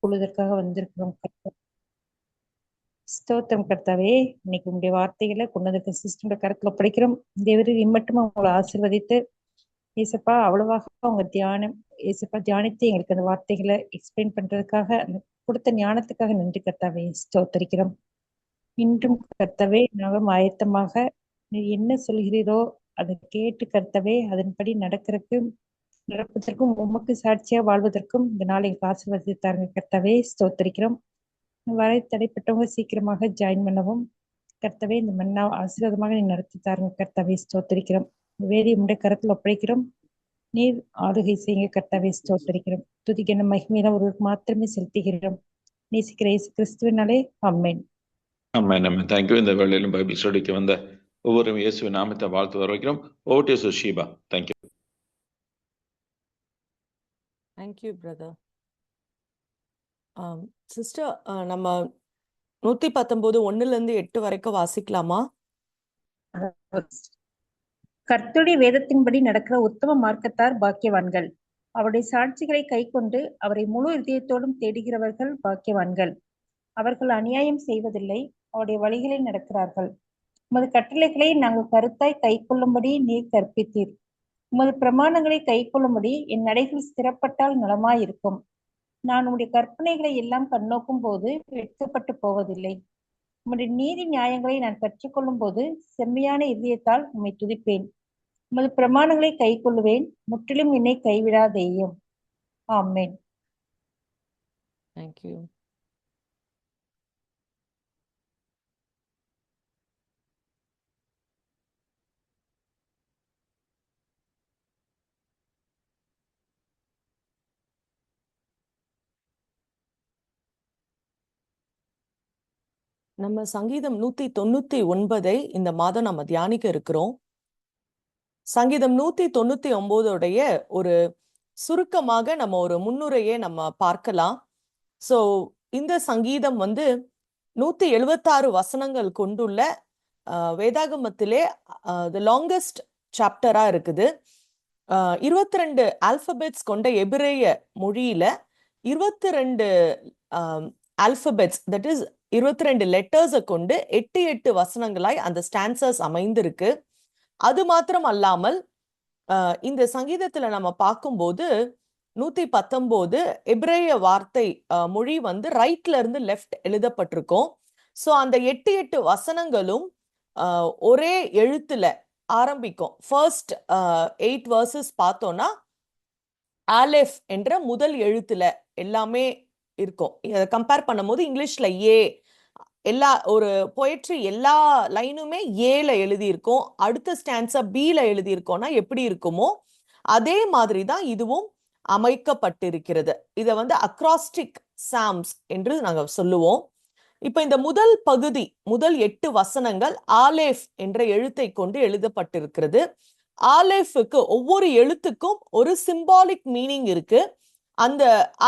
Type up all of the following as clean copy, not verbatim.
பொழுதற்காக வந்திருக்கிறோம் கர்த்தா. ஸ்தோத்திரம் கர்த்தாவே. இன்னைக்கு உங்களுடைய வார்த்தைகளை கொண்டு வந்திருக்க சிஸ்டரோட கருத்துல ஒப்படைக்கிறோம். தேவரீர் இம்மட்டும் அவங்களை ஆசீர்வதித்து ஏசப்பா அவ்வளவாக அவங்க தியானம் ஏசப்பா தியானித்து எங்களுக்கு அந்த வார்த்தைகளை எக்ஸ்பிளைன் பண்றதுக்காக அந்த கொடுத்த ஞானத்துக்காக நன்றி கர்த்தாவே. ஸ்தோத்தரிக்கிறோம். இன்றும் கர்த்தாவே நாங்கள் ஆயத்தமாக நீர் என்ன சொல்கிறீரோ அதை கேட்டு கர்த்தாவே அதன்படி நடப்பதற்கும் உமக்கு சாட்சியா வாழ்வதற்கும் இந்த நாள் எங்களுக்கு ஆசீர்வதித்தாருங்க கர்த்தாவே. ஸ்தோத்தரிக்கிறோம். வரை தடைப்பட்டவங்க சீக்கிரமாக ஜாயின் பண்ணவும் கர்த்தாவே இந்த மன்னா ஆசீர்வாதமாக நீ நடத்தி தாருங்க கர்த்தாவே. ஸ்தோத்தரிக்கிறோம். வேதி உடைய கருத்துல ஒப்படைக்கிறோம். நீர் ஆளுகை செய்யுங்க கர்த்தாவே. ஸ்தோத்தரிக்கிறோம். துதிக்கிற மகிமையில ஒருவருக்கு மாத்திரமே செலுத்துகிறோம். நேசிக்கிற இயேசு கிறிஸ்துவினாலே ஆமென். ஆமென் ஆமென். தேங்க்யூ. இந்த வேளையிலும் பைபிள் ஸ்டடிக்கு வந்த ஒவ்வொரு இயேசுவின் நாமத்தை வாழ்த்து வரவைக்கிறோம். Over to you Sheba. Thank you. Thank you brother. Sister, நம்ம 119 1-8 வரைக்கும் வாசிக்கலாமா? கர்த்தருடைய வேதத்தின்படி நடக்கிற உத்தம மார்க்கத்தார் பாக்கியவான்கள். அவருடைய சாட்சிகளை கைக்கொண்டு அவரை முழு இதயத்தோடும் தேடுகிறவர்கள் பாக்கியவான்கள். அவர்கள் அநியாயம் செய்வதில்லை, அவருடைய வழிகளில் நடக்கிறார்கள். உமது கட்டளைகளை நாங்கள் கருத்தாய் கைக்கொள்ளும்படி நீர் கற்பித்தீர். உமது பிரமாணங்களை கைக்கொள்ளும்படி என் நடைகள் ஸ்திரப்பட்டால் நலமாயிருக்கும். நான் உம்முடைய கற்பனைகளை எல்லாம் கண்ணோக்கும் போது வெட்கப்பட்டு போவதில்லை. உம்முடைய நீதி நியாயங்களை நான் கற்றுக்கொள்ளும் போது செம்மையான இதயத்தால் உம்மை துதிப்பேன். உமது பிரமாணங்களை கைக்கொள்ளுவேன், முற்றிலும் என்னை கைவிடாதேயும். ஆமென். தேங்க்யூ. நம்ம சங்கீதம் 199 இந்த மாதம் நம்ம தியானிக்க இருக்கிறோம். சங்கீதம் 199 ஒரு சுருக்கமாக நம்ம ஒரு முன்னுரையை நம்ம பார்க்கலாம். சோ இந்த சங்கீதம் 176 வசனங்கள் கொண்டுள்ள வேதாகமத்திலே தி லாங்கஸ்ட் சாப்டரா இருக்குது. 22 ஆல்பபெட்ஸ் கொண்ட எபிரேய மொழியில 22 ஆல்பபெட்ஸ், தட் இஸ் 22 லெட்டர்ஸை கொண்டு 8 வசனங்களாய் அந்த ஸ்டான்சர்ஸ் அமைந்திருக்கு. அது மாத்திரம் அல்லாமல் இந்த சங்கீதத்துல நம்ம பார்க்கும்போது 119 எபிரேய வார்த்தை மொழி ரைட்ல இருந்து லெஃப்ட் எழுதப்பட்டிருக்கும். ஸோ அந்த 8 வசனங்களும் ஒரே எழுத்துல ஆரம்பிக்கும். ஃபர்ஸ்ட் 8 வேர்சஸ் பார்த்தோம்னா ஆலெஃப் என்ற முதல் எழுத்துல எல்லாமே இருக்கும். இதை கம்பேர் பண்ணும்போது இங்கிலீஷ்ல எல்லா ஒரு பொயட்ரி எல்லா லைனுமே ஏல எழுதியிருக்கும். அடுத்த ஸ்டான்ஸா பில எழுதியிருக்கோம்னா எப்படி இருக்குமோ அதே மாதிரி தான் இதுவும் அமைக்கப்பட்டிருக்கிறது. இதை அக்ராஸ்டிக் சாம்ஸ் என்று நாங்க சொல்லுவோம். இப்ப இந்த முதல் பகுதி, முதல் 8 வசனங்கள் ஆலேஃப் என்ற எழுத்தை கொண்டு எழுதப்பட்டிருக்கிறது. ஆலேஃபுக்கு ஒவ்வொரு எழுத்துக்கும் ஒரு சிம்பாலிக் மீனிங் இருக்கு. அந்த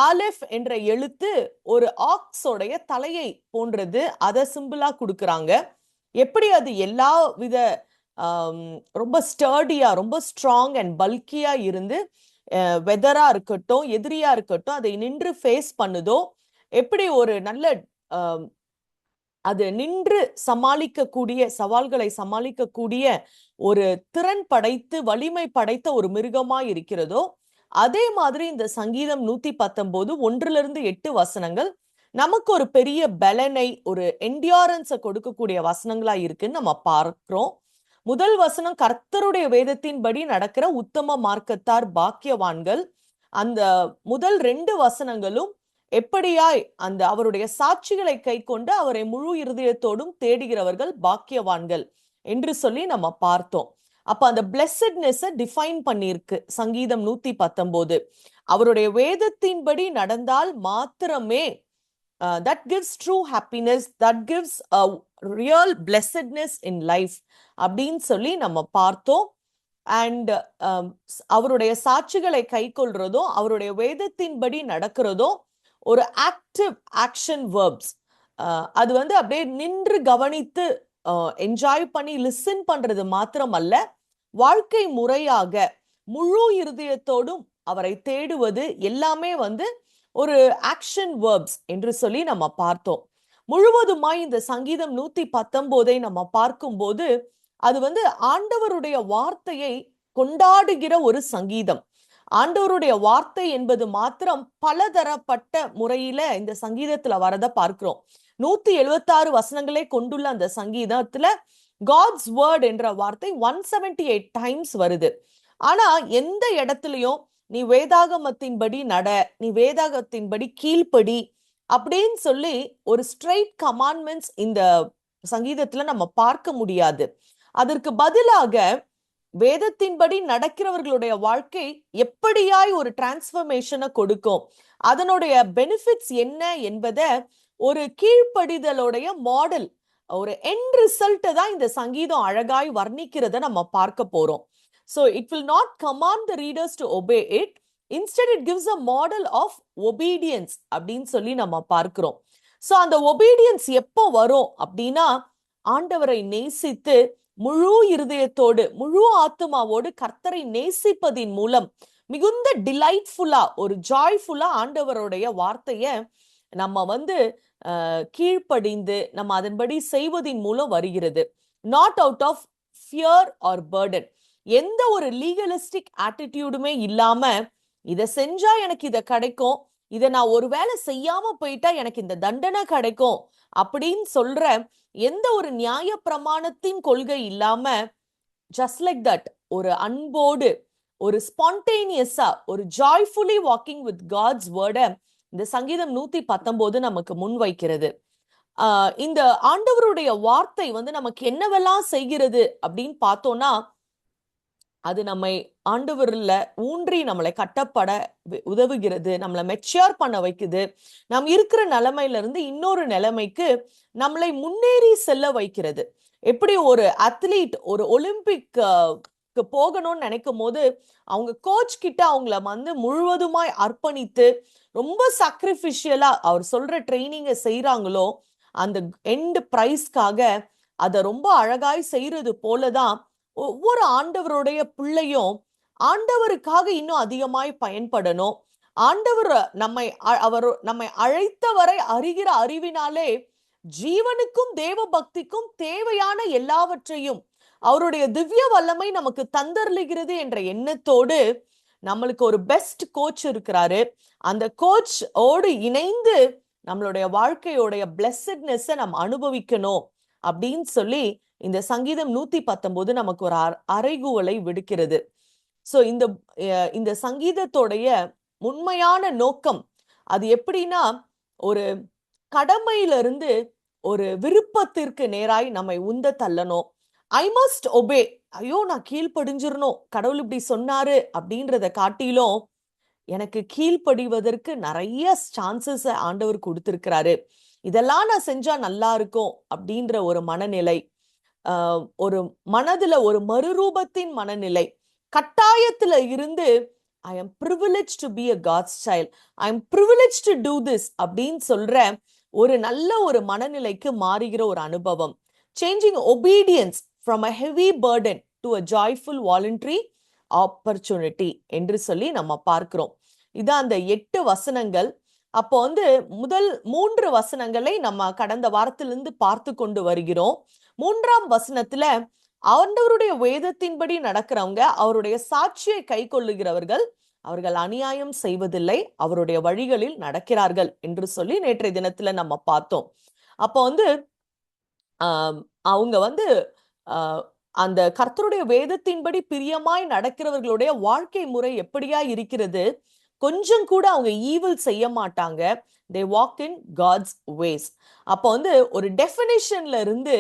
ஆலெஃப் என்ற எழுத்து ஒரு ஆக்ஸோடைய தலையை போன்றது, அதை சிம்பிளா கொடுக்குறாங்க. எப்படி அது எல்லா வித ரொம்ப ஸ்டர்டியா, ரொம்ப ஸ்ட்ராங் அண்ட் பல்கியா இருந்து வெதரா இருக்கட்டும் எதிரியா இருக்கட்டும் அதை நின்று ஃபேஸ் பண்ணுதோ, எப்படி ஒரு நல்ல அது நின்று சமாளிக்கக்கூடிய சவால்களை சமாளிக்கக்கூடிய ஒரு திறன் படைத்து வலிமை படைத்த ஒரு மிருகமாய் இருக்கிறதோ, அதே மாதிரி இந்த சங்கீதம் 119 1-8 வசனங்கள் நமக்கு ஒரு பெரிய பலனை, ஒரு என்டியூரன்ஸை கொடுக்கக்கூடிய வசனங்களா இருக்குன்னு நம்ம பார்க்கிறோம். முதல் வசனம் கர்த்தருடைய வேதத்தின்படி நடக்கிற உத்தம மார்க்கத்தார் பாக்கியவான்கள். அந்த முதல் 2 வசனங்களும் எப்படியாய் அந்த அவருடைய சாட்சிகளை கை கொண்டு அவரை முழு இருதயத்தோடும் தேடுகிறவர்கள் பாக்கியவான்கள் என்று சொல்லி நம்ம பார்த்தோம். அப்ப அந்த பிளெஸட்னஸ் டிஃபைன் பண்ணிருக்கு சங்கீதம் 119. அவருடைய வேதத்தின்படி நடந்தால் மாத்திரமே that gives true happiness, that gives a real blessedness in life அப்படின்னு சொல்லி நம்ம பார்த்தோம். அண்ட் அவருடைய சாட்சிகளை கை கொள்றதும் அவருடைய வேதத்தின்படி நடக்கிறதும் ஒரு ஆக்டிவ் ஆக்ஷன் வேர்ப்ஸ். அது அப்படியே நின்று கவனித்து என்ஜாய் பண்ணி லிசன் பண்றது மாத்திரம் அல்ல, வாழ்க்கை முறையாக முழு இருதயத்தோடும் அவரை தேடுவது எல்லாமே ஒரு ஆக்ஷன் வேர்ப்ஸ் என்று சொல்லி நம்ம பார்த்தோம். முழுவதுமாய் இந்த சங்கீதம் 119 நம்ம பார்க்கும்போது அது வந்து ஆண்டவருடைய வார்த்தையை கொண்டாடுகிற ஒரு சங்கீதம். ஆண்டவருடைய வார்த்தை என்பது மாத்திரம் பலதரப்பட்ட முறையில இந்த சங்கீதத்துல வரத பார்க்கிறோம். 176 வசனங்களே கொண்டுள்ள அந்த சங்கீதத்துல காட்ஸ் வேர்ட் என்ற வார்த்தை 178 டைம்ஸ் வருது. ஆனா எந்த இடத்துலயும் நீ வேதாகமத்தின்படி நட, நீ வேதாகத்தின்படி கீழ்ப்படி அப்படின்னு சொல்லி ஒரு ஸ்ட்ரெயிட் கமாண்ட்மெண்ட்ஸ் இந்த சங்கீதத்துல நம்ம பார்க்க முடியாது. அதற்கு பதிலாக வேதத்தின்படி நடக்கிறவர்களுடைய வாழ்க்கை எப்படியாய் ஒரு டிரான்ஸ்ஃபர்மேஷனை கொடுக்கும், அதனுடைய பெனிஃபிட்ஸ் என்ன என்பதை ஒரு கீழ்ப்படிதலுடைய மாடல், ஒரு எண்ட் ரிசல்ட் தான் இந்த சங்கீதம் அழகாய் வர்ணிக்கிறத நம்ம பார்க்க போறோம். So it will not command the readers to obey it. Instead it gives a model of obedience அப்படின்னு சொல்லி நம்ம பார்க்கிறோம். So அந்த obedience எப்போ வரும் அப்படின்னா, ஆண்டவரை நேசித்து முழு இருதயத்தோடு முழு ஆத்துமாவோடு கர்த்தரை நேசிப்பதின் மூலம் மிகுந்த டிலைட்ஃபுல்லா ஒரு ஜாய்ஃபுல்லா ஆண்டவருடைய வார்த்தைய நம்ம வந்து கீழ்ப்படிந்து நம்ம அதன்படி செய்வதின் மூலம் வருகிறது. Not out of fear or burden. எந்த ஒரு லீகலிஸ்டிக் ஆட்டிடியூடுமே இல்லாம இதை செஞ்சா எனக்கு இதை கிடைக்கும், இதை நான் ஒருவேளை செய்யாம போயிட்டா எனக்கு இந்த தண்டனை கிடைக்கும் அப்படின்னு சொல்ற எந்த ஒரு நியாய பிரமாணத்தின் கொள்கை இல்லாம ஜஸ்ட் லைக் தட் ஒரு அன்போடு ஒரு ஸ்பான்டேனியஸா ஒரு ஜாய்ஃபுல்லி வாக்கிங் வித் காட்ஸ் வேர்டை இந்த சங்கீதம் 119 நமக்கு முன்வைக்கிறது. இந்த ஆண்டவருடைய வார்த்தை வந்து நமக்கு என்னவெல்லாம் செய்கிறது அப்படின்னு பார்த்தோம்னா, அது நம்மை ஆண்டவர்ல ஊன்றி நம்மளை கட்டப்பட உதவுகிறது, நம்மளை மெச்சூர் பண்ண வைக்குது, நாம் இருக்கிற நிலைமையில இருந்து இன்னொரு நிலைமைக்கு நம்மளை முன்னேறி செல்ல வைக்கிறது. எப்படி ஒரு அத்லீட் ஒரு ஒலிம்பிக் போகணும்னு நினைக்கும் போது அவங்க கோச் கிட்ட அவங்கள வந்து முழுவதுமாய் அர்ப்பணித்து ரொம்ப சாக்ரிஃபிஷியலா அவர் சொல்ற ட்ரைனிங்கை செய்யறாங்களோ, அந்த எண்ட் பிரைஸ்க்காக அதை ரொம்ப அழகாய் செய்யறது போலதான் ஒவ்வொரு ஆண்டவருடைய பிள்ளையும் ஆண்டவருக்காக இன்னும் அதிகமாய் பயன்படணும். ஆண்டவர் நம்மை அழைத்தவரை அறிகிற அறிவினாலே ஜீவனுக்கும் தேவ பக்திக்கும் தேவையான எல்லாவற்றையும் அவருடைய திவ்ய வல்லமை நமக்கு தந்தருளுகிறது என்ற எண்ணத்தோடு நம்மளுக்கு ஒரு பெஸ்ட் கோச் இருக்கிறாரு. அந்த கோச் ஓடு இணைந்து நம்மளுடைய வாழ்க்கையோடைய பிளெஸட்னஸை நம்ம அனுபவிக்கணும் அப்படின்னு சொல்லி இந்த சங்கீதம் 119 நமக்கு ஒரு அறைகூவலை விடுக்கிறது. சோ இந்த சங்கீதத்தோடைய உண்மையான நோக்கம் அது எப்படின்னா, ஒரு கடமையிலிருந்து ஒரு விருப்பத்திற்கு நேராய் நம்மை உந்த தள்ளணும். ஐ மஸ்ட் ஒபே, ஐயோ நான் கீழ்ப்படிஞ்சிடணும், கடவுள் இப்படி சொன்னாரு அப்படின்றத காட்டிலும் எனக்கு கீழ்ப்படிவதற்கு நிறைய சான்சஸ் ஆண்டவர் கொடுத்திருக்கிறாரு, இதெல்லாம் நான் செஞ்சா நல்லா இருக்கும் அப்படின்ற ஒரு மனநிலை, ஒரு மனதுல ஒரு மறுரூபத்தின் மனநிலை, கட்டாயத்துல இருந்து I am privileged to be a God's child, I am privileged to do this அப்படின்னு சொல்ற ஒரு நல்ல ஒரு மனநிலைக்கு மாறுகிற ஒரு அனுபவம். Changing obedience from a heavy burden to a joyful voluntary opportunity என்று சொல்லி நம்ம பார்க்கிறோம். இதான் அந்த 8 வசனங்கள். அப்போ வந்து முதல் 3 வசனங்களை நம்ம கடந்த வாரத்திலிருந்து பார்த்து கொண்டு வருகிறோம். 3ஆம் வசனத்துல ஆண்டவருடைய வேதத்தின்படி நடக்கிறவங்க அவருடைய சாட்சியை கை கொள்ளுகிறவர்கள், அவர்கள் அநியாயம் செய்வதில்லை, அவருடைய வழிகளில் நடக்கிறார்கள் என்று சொல்லி நேற்றைய தினத்துல நம்ம பார்த்தோம். அப்போ வந்து அவங்க வந்து அந்த கர்த்தருடைய வேதத்தின்படி பிரியமாய் நடக்கிறவர்களுடைய வாழ்க்கை முறை எப்படியா இருக்கிறது, கொஞ்சம் கூட அவங்க ஈவில் செய்ய மாட்டாங்க, they walk in God's ways. அப்போ வந்து ஒரு டெஃபினிஷன்ல இருந்து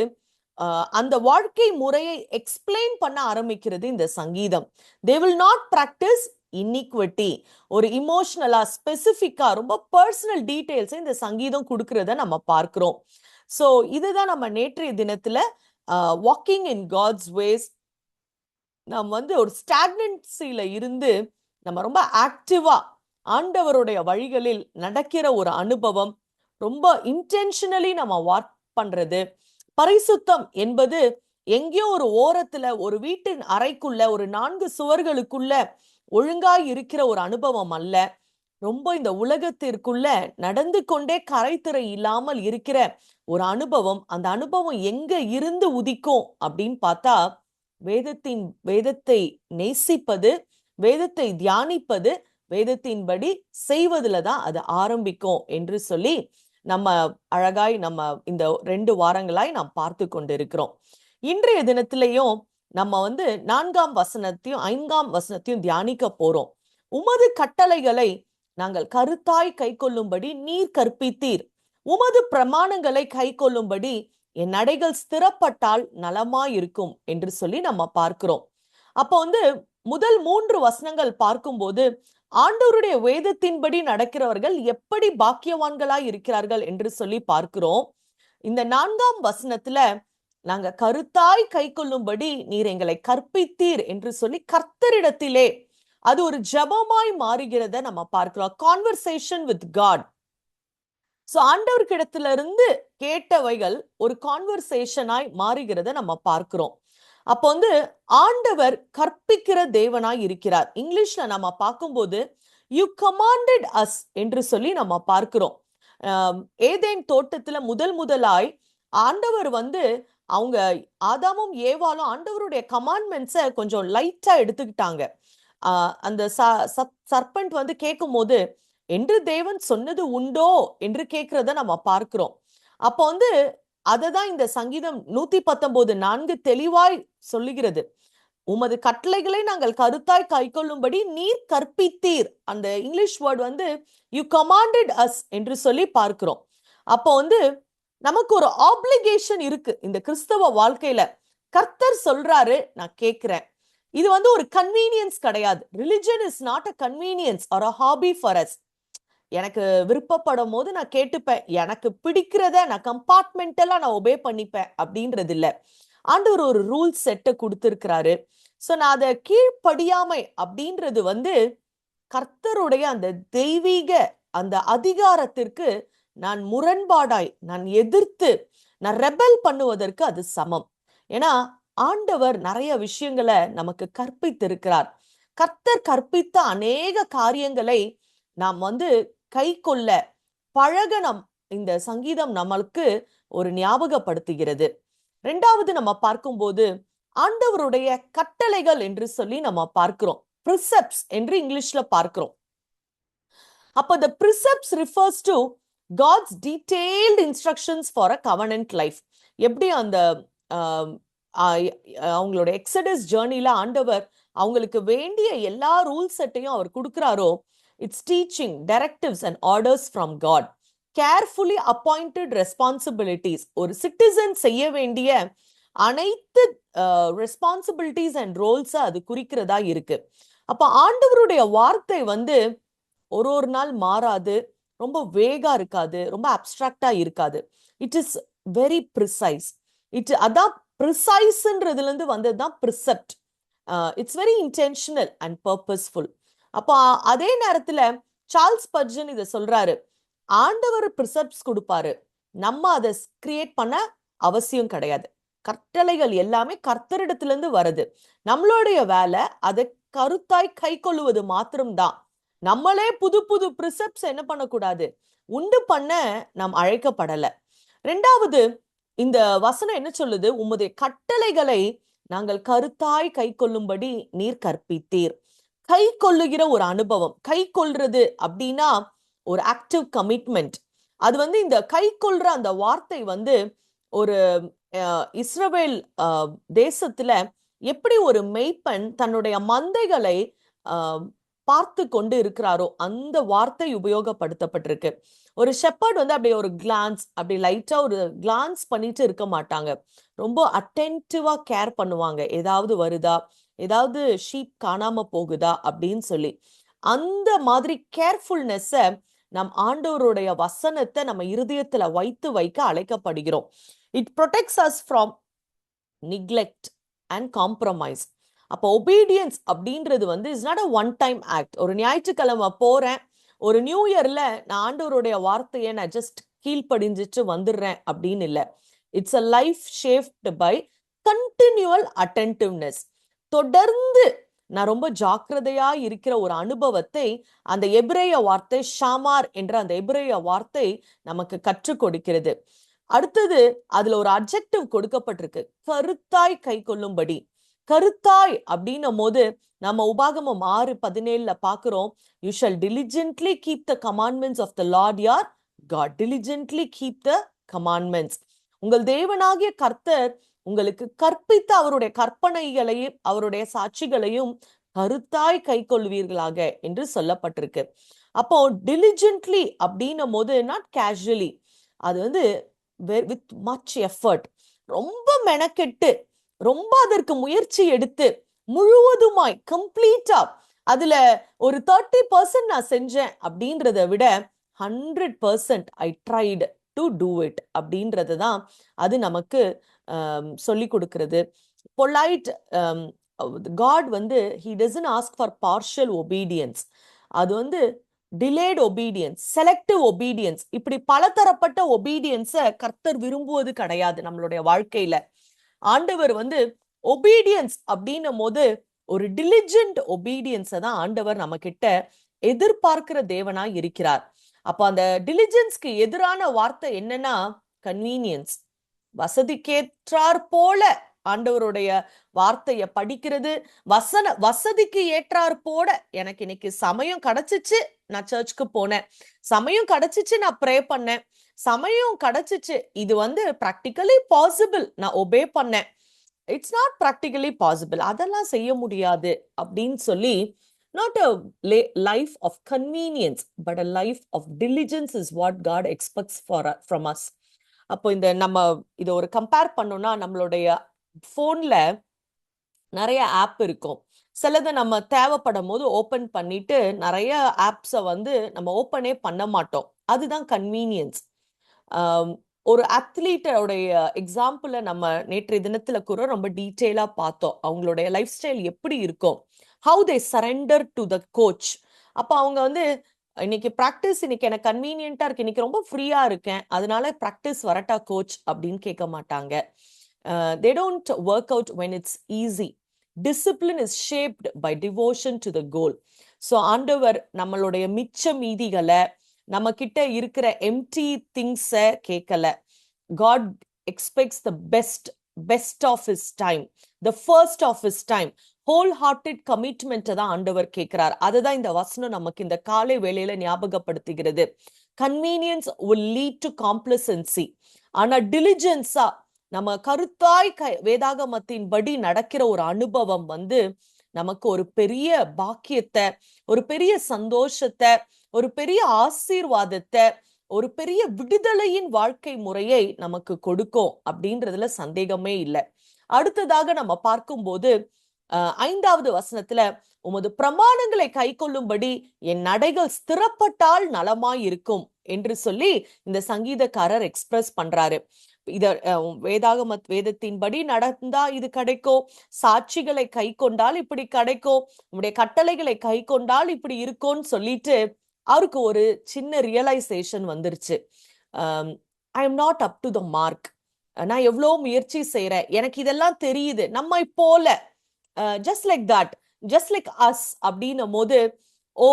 அந்த வாழ்க்கை முறையை எக்ஸ்பிளைன் பண்ண ஆரம்பிக்கிறது இந்த சங்கீதம். they will not practice iniquity. ஒரு இமோஷனலா ஸ்பெசிபிக்கா ரொம்ப பர்சனல் டீடைல்ஸ் இந்த சங்கீதம் கொடுக்கறத நம்ம பார்க்கிறோம். சோ இதுதான் நம்ம நேற்றைய தினத்துல வாக்கிங் இன் காட்ஸ் வேஸ், நம்ம வந்து ஒரு ஸ்டாக்னன்சில இருந்து நம்ம ரொம்ப ஆக்டிவா ஆண்டவருடைய வழிகளில் நடக்கிற ஒரு அனுபவம், ரொம்ப இன்டென்ஷனலி நம்ம வாக் பண்றது. பரிசுத்தம் என்பது எங்கேயோ ஒரு ஓரத்துல ஒரு வீட்டின் அறைக்குள்ள ஒரு 4 சுவர்களுக்குள்ள ஒழுங்காய் இருக்கிற ஒரு அனுபவம் அல்ல. ரொம்ப இந்த உலகத்திற்குள்ள நடந்து கொண்டே கரைதிரை இல்லாமல் இருக்கிற ஒரு அனுபவம். அந்த அனுபவம் எங்க இருந்து உதிக்கும் அப்படின்னு பார்த்தா, வேதத்தை நேசிப்பது, வேதத்தை தியானிப்பது, வேதத்தின்படி செய்வதுல தான் அது ஆரம்பிக்கும் என்று சொல்லி நம்ம அழகாய் நம்ம இந்த 2 வாரங்களாய் நாம் பார்த்து கொண்டிருக்கிறோம். இன்றைய தினத்திலையும் நம்ம 4ஆம் வசனத்தையும் 5ஆம் வசனத்தையும் தியானிக்க போறோம். உமது கட்டளைகளை நாங்கள் கருத்தாய் கைக்கொள்ளும்படி நீர் கற்பித்தீர். உமது பிரமாணங்களை கைக்கொள்ளும்படி என் நடைகள் ஸ்திரப்பட்டால் நலமாயிருக்கும் என்று சொல்லி நம்ம பார்க்கிறோம். அப்போ முதல் 3 வசனங்கள் பார்க்கும்போது ஆண்டவருடைய வேதத்தின்படி நடக்கிறவர்கள் எப்படி பாக்கியவான்களாய் இருக்கிறார்கள் என்று சொல்லி பார்க்கிறோம். இந்த 4ஆம் வசனத்துல நாங்க கருத்தாய் கைக்கொள்ளும்படி நீர் எங்களை கற்பித்தீர் என்று சொல்லி கர்த்தரிடத்திலே அது ஒரு ஜெபமாய் மாறுகிறத நம்ம பார்க்கிறோம். Conversation with God. சோ ஆண்டவர்கிடத்துல இருந்து கேட்டவைகள் ஒரு கான்வர்சேஷனாய் மாறுகிறத நம்ம பார்க்கிறோம். அப்போ ஆண்டவர் கற்பிக்கிற தேவனாய் இருக்கிறார். இங்கிலீஷ்ல நம்ம பார்க்கும்போது யூ கமாண்டட் அஸ் என்று சொல்லி நம்ம பார்க்கிறோம். ஏதேன் தோட்டத்துல முதலாய் ஆண்டவர் அவங்க ஆதாமும் ஏவாளும் ஆண்டவருடைய கமாண்ட்மெண்ட்ஸை கொஞ்சம் லைட்டா எடுத்துக்கிட்டாங்க. அந்த சர்பெண்ட் கேட்கும் போது என்று தேவன் சொன்னது உண்டோ என்று கேட்கிறத நம்ம பார்க்கிறோம். அப்போ அததான் இந்த சங்கீதம் 119:4 தெளிவாய் சொல்லுகிறது. உமது கட்டளைகளை நாங்கள் கருத்தாய் கைக்கொள்ளும்படி நீர் கற்பித்தீர். அந்த English word you commanded us என்று சொல்லி பார்க்கிறோம். அப்போ நமக்கு ஒரு ஆப்ளிகேஷன் இருக்கு இந்த கிறிஸ்தவ வாழ்க்கையில. கர்த்தர் சொல்றாரு, நான் கேட்கிறேன். இது ஒரு கன்வீனியன்ஸ் கிடையாது. Religion is not a convenience or a hobby for us. எனக்கு விருப்பப்படும் போது நான் கேட்டுப்பேன், எனக்கு பிடிக்கிறத நான் கம்பார்ட்மெண்டலா நான் ஒபே பண்ணிப்பேன் அப்படின்றது இல்ல. ஆண்டவர் ஒரு ரூல் செட்டை கொடுத்திருக்கிறாரு. சோ நான் அதை கீழ்ப்படியாமை அப்படின்றது கர்த்தருடைய அந்த தெய்வீக அந்த அதிகாரத்திற்கு நான் முரண்பாடாய் நான் எதிர்த்து நான் ரெபல் பண்ணுவதற்கு அது சமம். ஏன்னா ஆண்டவர் நிறைய விஷயங்களை நமக்கு கற்பித்திருக்கிறார். கர்த்தர் கற்பித்த அநேக காரியங்களை நாம் கை கொள்ள பழகனம் இந்த சங்கீதம் நம்மளுக்கு ஒரு ஞாபகப்படுத்துகிறது. 2வது நம்ம பார்க்கும்போது ஆண்டவருடைய கட்டளைகள் என்று சொல்லி நம்ம பார்க்கிறோம். பிரிசெப்ட்ஸ் என்று இங்கிலீஷ்ல பார்க்கிறோம். அப்ப the precepts refers to God's detailed instructions for a covenant life. எப்படி அந்த அவங்களோட எக்ஸடஸ் ஜேர்னில ஆண்டவர் அவங்களுக்கு வேண்டிய எல்லா ரூல் செட்டையும் அவர் கொடுக்கிறாரோ, it's teaching, directives and orders from God. Carefully appointed responsibilities, ஒரு சிட்டிசன் செய்ய வேண்டிய அனைத்து ரெஸ்பான்சிபிலிட்டிஸ் அண்ட் ரோல்ஸ் அது குறிக்கிறதா இருக்கு. அப்ப ஆண்டவருடைய வார்த்தை ஒரு நாள் மாறாது, ரொம்ப வேகா இருக்காது, ரொம்ப அப்டிராக்டா இருக்காது. It is very precise. அதான் ப்ரிசைஸ்ன்றதுல இருந்து வந்ததுதான் precept. It's very intentional and purposeful. அப்போ அதே நேரத்துல சார்ல்ஸ் ஸ்பர்ஜன் இதை சொல்றாரு, ஆண்டவர் ப்ரிசெப்ட்ஸ் கொடுப்பாரு, நம்ம அதை கிரியேட் பண்ண அவசியம் கிடையாது. கட்டளைகள் எல்லாமே கர்த்தரிடத்துல இருந்து வருது. நம்மளுடைய வேலை அதை கருத்தாய் கை கொள்ளுவது மாத்திரம்தான். நம்மளே புது புது பிரிசெப்ட்ஸ் என்ன பண்ணக்கூடாது, உண்டு பண்ண நாம் அழைக்கப்படல. 2வது இந்த வசனம் என்ன சொல்லுது, உம்முடைய கட்டளைகளை நாங்கள் கருத்தாய் கை கொள்ளும்படி நீர் கற்பித்தீர். கை கொள்ளுகிற ஒரு அனுபவம். கை கொள்றது அப்படின்னா ஒரு ஆக்டிவ் கமிட்மெண்ட். அது இந்த கை கொள்ற அந்த வார்த்தை ஒரு இஸ்ரவேல் தேசத்துல எப்படி ஒரு மெய்ப்பன் தன்னுடைய மந்தைகளை பார்த்து கொண்டு இருக்கிறாரோ அந்த வார்த்தை உபயோகப்படுத்தப்பட்டிருக்கு. ஒரு ஷெப்பர்ட் அப்படியே ஒரு கிளான்ஸ், அப்படி லைட்டா ஒரு கிளான்ஸ் பண்ணிட்டு இருக்க மாட்டாங்க. ரொம்ப அட்டென்டிவா கேர் பண்ணுவாங்க. ஏதாவது வருதா, ஏதாவது ஷீப் காணாம போகுதா அப்படின்னு சொல்லி. அந்த மாதிரி கேர்ஃபுல்னஸ நம் ஆண்டவருடைய வசனத்தை நம்ம இருதயத்துல வைக்க அழைக்கப்படுகிறோம். It protects as from neglect and compromise. அப்போ ஒபீடியன்ஸ் அப்படின்றது is not a one time act. ஒரு ஞாயிற்றுக்கிழமை போறேன், ஒரு நியூ இயர்ல நான் ஆண்டவருடைய வார்த்தையை நான் ஜஸ்ட் கீழ்ப்படிஞ்சிட்டு வந்துடுறேன் அப்படின்னு இல்லை. It's a life shaped by continual attentiveness. தொடர்ந்து நான் ரொம்ப ஜாக்கிரதையா இருக்கிற ஒரு அனுபவத்தை அந்த எபிரேய வார்த்தை ஷாமார் என்ற அந்த எபிரேய வார்த்தை நமக்கு கற்றுக் கொடுக்கிறது. அடுத்தது அதுல ஒரு அட்ஜெக்டிவ் கொடுக்கப்பட்டிருக்கு, கருத்தாய் கை கொள்ளும்படி. கருத்தாய் அப்படின்னும் போது நம்ம உபாகமம் 6:17 பாக்குறோம், you shall diligently keep the commandments of the Lord your God. diligently keep the commandments. உங்கள் தேவனாகிய கர்த்தர் உங்களுக்கு கற்பித்த அவருடைய கற்பனைகளையும் அவருடைய சாட்சிகளையும் கருத்தாய் கை கொள்வீர்களாக என்று சொல்லப்பட்டிருக்கு. அப்போ diligently அப்படின்னும் போது நாட் கேஷுவலி, அது வந்து வித் மச் எஃபர்ட், ரொம்ப மெனக்கெட்டு ரொம்ப அதற்கு முயற்சி எடுத்து முழுவதுமாய் கம்ப்ளீட்டா அதுல ஒரு 30% நான் செஞ்சேன் அப்படின்றத விட 100% ஐ ட்ரைடு டு டூ இட் அப்படின்றது தான் அது நமக்கு சொல்லி கொடுக்கிறது. பொலைட் காட் வந்து he doesn't ask for partial obedience. அது வந்து டிலேட் ஒபீடியன்ஸ், செலக்டிவ் ஒபீடியன்ஸ், இப்படி பலதரப்பட்ட ஒபீடியன்ஸை கர்த்தர் விரும்புவது கிடையாது நம்மளுடைய வாழ்க்கையில. ஆண்டவர் வந்து ஒபீடியன்ஸ் அப்படின்னும் போது ஒரு டிலிஜென்ட் ஒபீடியன்ஸை தான் ஆண்டவர் நம்ம கிட்ட எதிர்பார்க்கிற தேவனா இருக்கிறார். அப்போ அந்த டிலிஜென்ஸ்க்கு எதிரான வார்த்தை என்னன்னா கன்வீனியன்ஸ். வசதிக்கேற்றார் போல ஆண்டவருடைய வார்த்தைய படிக்கிறது, வசதிக்கு ஏற்றார் போல. எனக்கு இன்னைக்கு சமயம் கிடைச்சிச்சு, நான் சர்ச்சுக்கு போனேன், சமயம் கிடைச்சிச்சு, நான் ப்ரே பண்ணேன், சமயம் கிடைச்சிச்சு, இது வந்து ப்ராக்டிகலி பாசிபிள், நான் ஒபே பண்ணேன். இட்ஸ் நாட் ப்ராக்டிகலி பாசிபிள், அதெல்லாம் செய்ய முடியாது அப்படின்னு சொல்லி, not a life of convenience but a life of diligence is what God expects from us. அப்போ இந்த நம்ம இதை ஒரு கம்பேர் பண்ணோம்னா, நம்மளுடைய போன்ல நிறைய ஆப் இருக்கும். சிலதை நம்ம தேவைப்படும் போது ஓபன் பண்ணிட்டு நிறைய ஆப்ஸை வந்து நம்ம ஓப்பனே பண்ண மாட்டோம். அதுதான் கன்வீனியன்ஸ். ஒரு அத்லீட்டோடைய எக்ஸாம்பிளை நம்ம நேற்றைய தினத்துல கூட ரொம்ப டீட்டெயிலா பார்த்தோம். அவங்களுடைய லைஃப் ஸ்டைல் எப்படி இருக்கும், how they surrender to the coach. அப்போ அவங்க வந்து இன்னைக்கு ப்ராக்டிஸ், இன்னைக்கு எனக்கு கன்வீனியன்ட்டா இருக்கு, இன்னைக்கு ரொம்ப ஃப்ரீயா இருக்கேன், அதனால ப்ராக்டிஸ் வரட்டா கோச் அப்படின்னு கேட்க மாட்டாங்க. They don't work out when it's easy. Discipline is shaped by devotion to the goal. So ஆண்டவர் நம்மளுடைய மிச்ச மீதிகளை, நம்ம கிட்ட இருக்கிற எம்டி திங்ஸை கேட்கல. God expects the best of his time, the first of his time. Whole hearted கமிட்மெண்ட்டை தான் ஆண்டவர் கேட்கிறார். அதுதான் இந்த வசனம் நமக்கு இந்த காலை வேளையில ஞாபகப்படுத்துகிறது. Convenience will lead to complacency. ஆனா டிலிஜென்ஸா நம்ம கருத்தாய் வேதாகமத்தின் படி நடக்கிற ஒரு அனுபவம் வந்து நமக்கு ஒரு பெரிய பாக்கியத்தை, ஒரு பெரிய சந்தோஷத்தை, ஒரு பெரிய ஆசீர்வாதத்தை, ஒரு பெரிய விடுதலையின் வாழ்க்கை முறையை நமக்கு கொடுக்கும் அப்படின்றதுல சந்தேகமே இல்லை. அடுத்ததாக நம்ம பார்க்கும்போது 5வது வசனத்துல, உமது பிரமாணங்களை கை கொள்ளும்படி என் நடைகள் ஸ்திரப்பட்டால் நலமாய் இருக்கும் என்று சொல்லி இந்த சங்கீதக்காரர் எக்ஸ்பிரஸ் பண்றாரு. இத வேதத்தின்படி நடந்தா இது கிடைக்கும், சாட்சிகளை கை கொண்டால் இப்படி கிடைக்கும், உங்களுடைய கட்டளைகளை கை கொண்டால் இப்படி இருக்கும்னு சொல்லிட்டு அவருக்கு ஒரு சின்ன ரியலைசேஷன் வந்துருச்சு. I am not up to the mark. நான் எவ்வளோ முயற்சி செய்யறேன், எனக்கு இதெல்லாம் தெரியுது, நம்ம போல just like that, just like us அப்படின்னும் போது, ஓ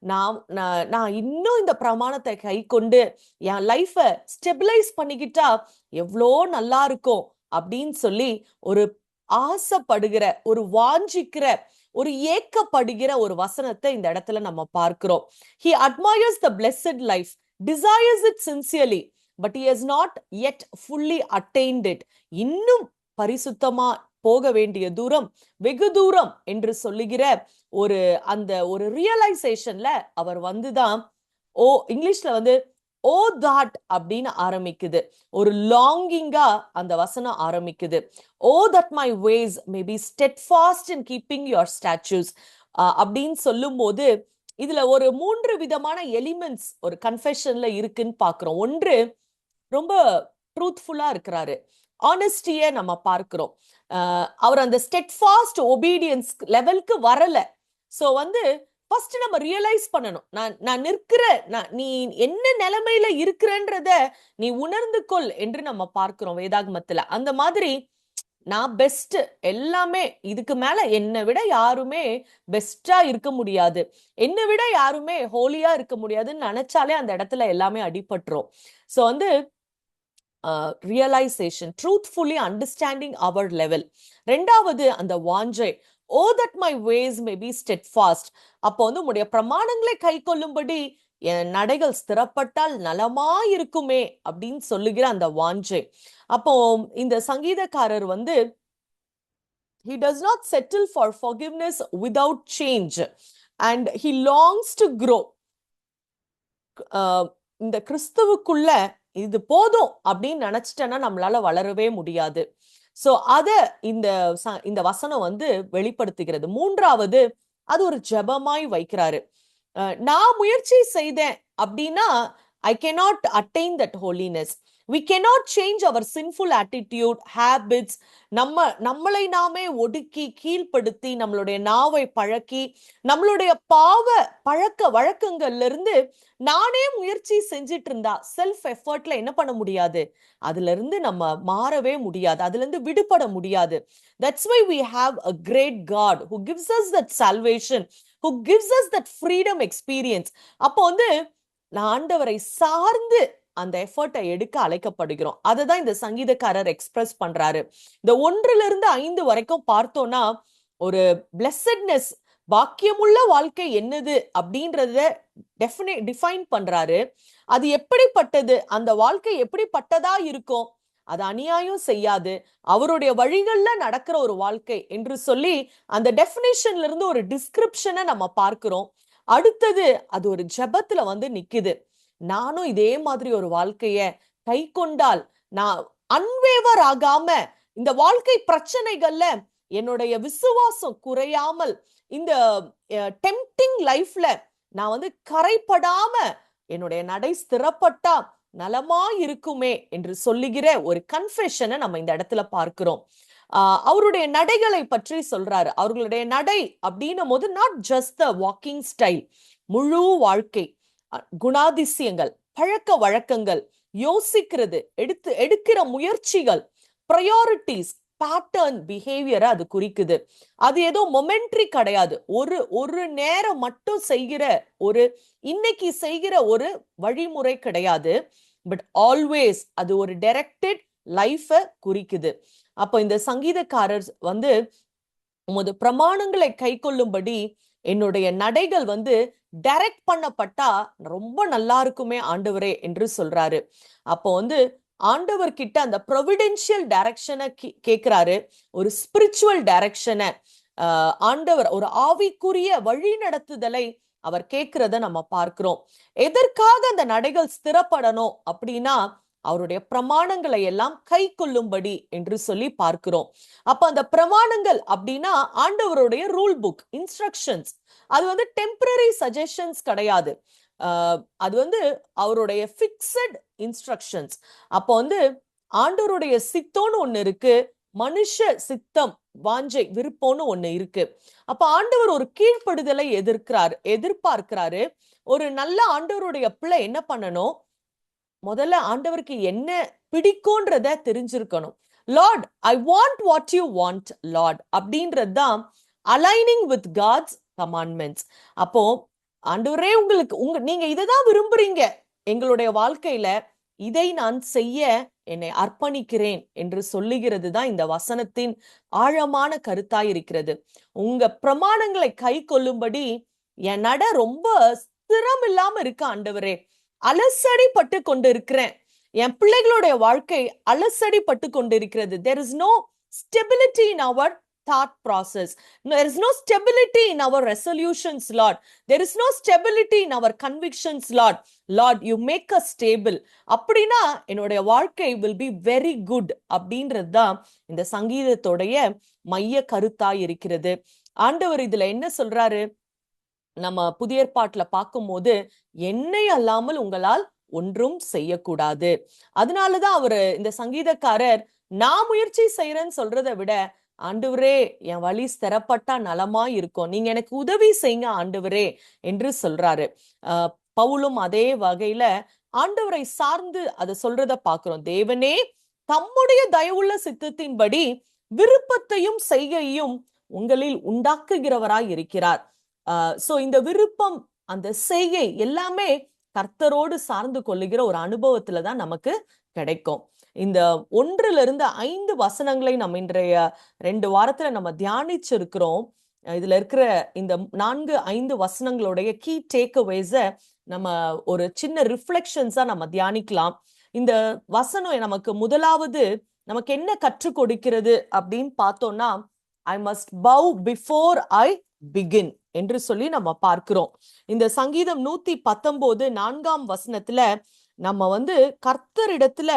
நான் இன்னும் இந்த பிரமாணத்தை கை கொண்டு என் லைஃபை ஸ்டெபிலைஸ் பண்ணிக்கிட்டா எவ்வளோ நல்லா இருக்கும் அப்படின்னு சொல்லி ஒரு ஆசைப்படுகிற, ஒரு வாஞ்சிக்கிற, ஒரு ஏக்கப்படுகிற ஒரு வசனத்தை இந்த இடத்துல நம்ம பார்க்கிறோம். He admires the blessed life, desires it sincerely, but he has not yet fully attained it. இன்னும் பரிசுத்தமா போக வேண்டிய தூரம் வெகு தூரம் என்று சொல்லுகிற ஒரு ரியலைசேஷன்ல அவர் வந்துதான், இங்கிலீஷ்ல வந்து ஓ தாட் அப்படின்னு ஆரம்பிக்குது. ஒரு லாங்கிங்கா அந்த வசனம் ஆரம்பிக்குது. Oh that my ways may be steadfast in keeping your statutes அப்படின்னு சொல்லும் போது இதுல ஒரு 3 விதமான எலிமெண்ட்ஸ் ஒரு கன்ஃபெஷன்ல இருக்குன்னு பாக்குறோம். ஒன்று, ரொம்ப ட்ரூத்ஃபுல்லா இருக்கிறாரு, ஆனஸ்டியை நம்ம பார்க்கிறோம். அவர் அந்த ஸ்டெட்ஃபாஸ்ட் ஒபீடியன்ஸ் லெவலுக்கு வரல. சோ வந்து ஃபர்ஸ்ட் நம்ம ரியலைஸ் பண்ணணும், நான் நிற்கிற, நீ என்ன நிலைமையில இருக்கிறன்றத நீ உணர்ந்து கொள் என்று நம்ம பார்க்கிறோம் வேதாகமத்துல. அந்த மாதிரி நான் பெஸ்ட், எல்லாமே இதுக்கு மேல என்னை விட யாருமே பெஸ்டா இருக்க முடியாது, என்னை விட யாருமே ஹோலியா இருக்க முடியாதுன்னு நினைச்சாலே அந்த இடத்துல எல்லாமே அடிபட்டுரும். ஸோ வந்து realization, truthfully understanding our level. ரெண்டாவது அந்த வாஞ்சை, oh that my ways may be steadfast. அப்போ வந்து உங்களுடைய பிரமாணங்களை கை கொள்ளும்படி என் நடைகள் ஸ்திரப்பட்டால் நலமாயிருக்குமே அப்படின்னு சொல்லுகிற அந்த வாஞ்சை. அப்போ இந்த சங்கீதக்காரர் வந்து he does not settle for forgiveness without change and he longs to grow. இந்த கிறிஸ்துவுக்குள்ள இது போதும் அப்படின்னு நினைச்சிட்டேன்னா நம்மளால வளரவே முடியாது. சோ அத இந்த வசனம் வந்து வெளிப்படுத்துகிறது. மூன்றாவது, அது ஒரு ஜெபமாய் வைக்கிறாரு. நான் முயற்சி செய்தேன் அப்படின்னா I cannot attain that holiness. We cannot change our sinful attitude, habits. நம்மளை நாமே ஒடுக்கி கீழ்ப்படுத்தி நம்மளுடைய நாவை பழக்கி நம்மளுடைய பாவ பழக்க வழக்கங்கள்ல இருந்து நானே முயற்சி செஞ்சிட்டு இருந்தா செல்ஃப் எஃபர்ட்ல என்ன பண்ண முடியாது, அதுல இருந்து நம்ம மாறவே முடியாது, அதுல இருந்து விடுபட முடியாது. That's why we have a great God who gives us that salvation, who gives us that freedom experience. அப்போ வந்து நான் ஆண்டவரை சார்ந்து அந்த எஃபர்ட்டை எடுக்க அழைக்கப்படுகிறோம். அதுதான் இந்த சங்கீதக்காரர் எக்ஸ்பிரஸ் பண்றாரு. இந்த 1-5 வரைக்கும் பார்த்தோம்னா ஒரு பிளெஸட்னஸ், பாக்கியமுள்ள வாழ்க்கை என்னது அப்படின்றத டிஃபைன் பண்றாரு. அது எப்படிப்பட்டது, அந்த வாழ்க்கை எப்படிப்பட்டதா இருக்கும், அது அநியாயம் செய்யாது, அவருடைய வழிகள்ல நடக்கிற ஒரு வாழ்க்கை என்று சொல்லி அந்த டெஃபினிஷன்ல இருந்து ஒரு டிஸ்கிரிப்ஷனை நம்ம பார்க்கிறோம். அடுத்தது அது ஒரு ஜெபத்துல வந்து நிக்குது. நானும் இதே மாதிரி ஒரு வாழ்க்கைய கை கொண்டால், நான் அன்வேவர் ஆகாம இந்த வாழ்க்கை பிரச்சனைகள்ல என்னுடைய விசுவாசம் குறையாமல், இந்த டெம்ப்டிங் லைஃப்ல நான் வந்து கரைப்படாம என்னுடைய நடை ஸ்திரப்பட்டா நலமா இருக்குமே என்று சொல்லுகிற ஒரு கன்ஃபெஷனை நம்ம இந்த இடத்துல பார்க்கிறோம். அவருடைய நடைகளை பற்றி சொல்றாரு. அவர்களுடைய நடை அப்படின்னும் போது not just the walking style, முழு வாழ்க்கை, குணாதிசயங்கள், பழக்க வழக்கங்கள், யோசிக்கிறது, எடுக்கிற முயற்சிகள், ப்ரையாரிட்டிஸ், பேட்டர்ன், பிஹேவியரை அது குறிக்குது. அது ஏதோ மொமெண்ட்ரி கிடையாது, ஒரு நேரம் மட்டும் செய்கிற இன்னைக்கு செய்கிற ஒரு வழிமுறை கிடையாது. பட் ஆல்வேஸ் அது ஒரு டைரக்டட் லைஃபை குறிக்குது. அப்போ இந்த சங்கீதக்காரர் வந்து உமது பிரமாணங்களை கை கொள்ளும்படி என்னுடைய நடைகள் வந்து டைரக்ட் பண்ணப்பட்டா ரொம்ப நல்லா இருக்குமே ஆண்டவரே என்று சொல்றாரு. அப்போ வந்து ஆண்டவர் கிட்ட அந்த ப்ரொவிடென்ஷியல் டைரக்ஷனை கேட்கிறாரு, ஒரு ஸ்பிரிச்சுவல் டைரக்ஷனை ஆண்டவர், ஒரு ஆவிக்குரிய வழி நடத்துதலை அவர் கேட்கிறத நம்ம பார்க்கிறோம். எதற்காக அந்த நடைகள் ஸ்திரப்படணும் அப்படின்னா அவருடைய பிரமாணங்களை எல்லாம் கை கொள்ளும்படி என்று சொல்லி பார்க்கிறோம். அப்ப அந்த பிரமாணங்கள் அப்படின்னா ஆண்டவருடைய ரூல் புக், இன்ஸ்ட்ரக்ஷன்ஸ். அது வந்து டெம்பரரி சஜஷன்ஸ் கிடையாது, அது வந்து அவருடைய பிக்ஸட் இன்ஸ்ட்ரக்ஷன்ஸ். அப்போ வந்து ஆண்டவருடைய சித்தம்னு ஒண்ணு இருக்கு, மனுஷ சித்தம், வாஞ்சை, விருப்பம்னு ஒண்ணு இருக்கு. அப்ப ஆண்டவர் ஒரு கீழ்ப்படுதலை எதிர்பார்க்கிறாரு. ஒரு நல்ல ஆண்டவருடைய பிள்ளை என்ன பண்ணணும், முதல்ல ஆண்டவருக்கு என்ன பிடிக்கும்ன்றத தெரிஞ்சிருக்கணும். Lord, I want what you want Lord அப்படின்றதுதான் அலைனிங் வித் காட்ஸ் கமாண்ட்மெண்ட்ஸ். அப்போ ஆண்டவரே நீங்க இதைதான் விரும்புறீங்க எங்களுடைய வாழ்க்கையில, இதை நான் செய்ய என்னை அர்ப்பணிக்கிறேன் என்று சொல்லுகிறது தான் இந்த வசனத்தின் ஆழமான கருத்தாய் இருக்கிறது. உங்க பிரமாணங்களை கை கொள்ளும்படி என் நட ரொம்ப ஸ்திரம் இல்லாம இருக்கு ஆண்டவரே, அலசடிப்பட்டு கொண்டு இருக்கிறேன், என் பிள்ளைகளுடைய வாழ்க்கை அலசடிப்பட்டு கொண்டு இருக்கிறது. There is no stability in our thought process. There is no stability in our resolutions, Lord. There is no stability in our convictions, Lord. Lord, you make us stable. அப்படின்னா என்னுடைய வாழ்க்கை will be very good அப்படின்றது தான் இந்த சங்கீதத்தோடைய மைய கருத்தாய் இருக்கிறது. ஆண்டவர் இதுல என்ன சொல்றாரு, நம்ம புதிய ஏற்பாட்டுல பார்க்கும்போது என்னை அல்லாமல் உங்களால் ஒன்றும் செய்யக்கூடாது. அதனாலதான் அவரு இந்த சங்கீதக்காரர் நான் முயற்சி செய்யறேன்னு சொல்றதை விட, ஆண்டவரே என் வழி ஸ்திரப்பட்டா நலமா இருக்கும், நீங்க எனக்கு உதவி செய்யுங்க ஆண்டவரே என்று சொல்றாரு. பவுலும் அதே வகையில ஆண்டவரை சார்ந்து அதை சொல்றத பாக்குறோம். தேவனே தம்முடைய தயவுள்ள சித்தத்தின்படி விருப்பத்தையும் செய்கையும் உங்களில் உண்டாக்குகிறவராய் இருக்கிறார். சோ இந்த விருப்பம், அந்த செய்கை எல்லாமே கர்த்தரோடு சார்ந்து கொள்ளுகிற ஒரு அனுபவத்துல தான் நமக்கு கிடைக்கும். இந்த 1-5 வசனங்களை நம்ம இன்றைய 2 வாரத்துல நம்ம தியானிச்சிருக்கிறோம். இதுல இருக்கிற இந்த 4-5 வசனங்களுடைய கீ டேக்அவேஸ நம்ம ஒரு சின்ன ரிஃப்ளெக்ஷன்ஸா நம்ம தியானிக்கலாம். இந்த வசனம் நமக்கு முதலாவது நமக்கு என்ன கற்றுக் கொடுக்கிறது அப்படின்னு பார்த்தோம்னா, I must bow before I begin என்று சொல்லி நம்ம பார்க்கிறோம். இந்த சங்கீதம் 119 4ஆம் வசனத்துல நம்ம கர்த்தரிடத்துல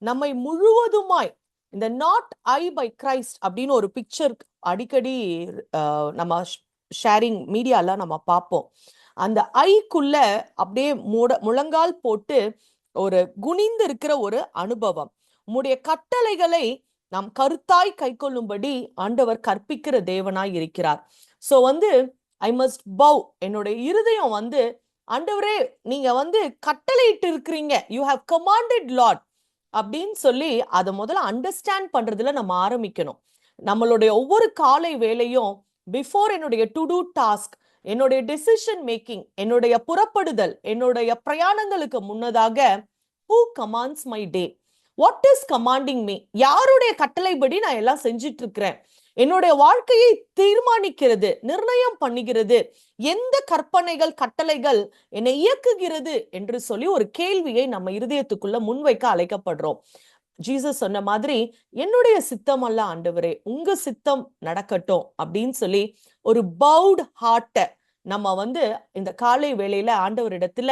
நம்மை முழுவதுமாய், இந்த நாட் ஐ பை கிரைஸ்ட் அப்படின்னு ஒரு பிக்சர் அடிக்கடி நம்ம ஷேரிங் மீடியால நம்ம பார்ப்போம். அந்த ஐக்குள்ள அப்படியே முழங்கால் போட்டு ஒரு குனிந்து இருக்கிற ஒரு அனுபவம். உம்முடைய கட்டளைகளை நாம் கருத்தாய் கை கொள்ளும்படி ஆண்டவர் கற்பிக்கிற தேவனாய் இருக்கிறார். சோ ஐ மஸ்ட் பவ், என்னுடைய இருதயம் ஆண்டவரே நீங்க கட்டளையிட்டு இருக்கிறீங்க, யூ ஹாவ் கமாண்டட் லார்ட் அப்படின்னு சொல்லி அதை முதல்ல அண்டர்ஸ்டாண்ட் பண்றதுல நம்ம ஆரம்பிக்கணும். நம்மளுடைய ஒவ்வொரு காலை வேலையும் பிஃபோர் என்னுடைய டு டூ டாஸ்க், என்னுடைய டெசிஷன் மேக்கிங், என்னுடைய புறப்படுதல், என்னுடைய பிரயாணங்களுக்கு முன்னதாக who commands my day, what is commanding me, யாருடைய கட்டளைப்படி நான் எல்லாம் செஞ்சிட்டு இருக்கிறேன், என்னுடைய வாழ்க்கையை தீர்மானிக்கிறது, நிர்ணயம் பண்ணுகிறது, எந்த கற்பனைகள் கட்டளைகள் என்னை இயக்குகிறது என்று சொல்லி ஒரு கேள்வியை நம்ம இருதயத்துக்குள்ள முன்வைக்க அழைக்கப்படுறோம். ஜீசஸ் சொன்ன மாதிரி, என்னுடைய சித்தம் அல்ல ஆண்டவரே, உங்க சித்தம் நடக்கட்டும் அப்படின்னு சொல்லி ஒரு பவுட் ஹார்ட்டை நம்ம இந்த காலை வேளையில ஆண்டவரிடத்துல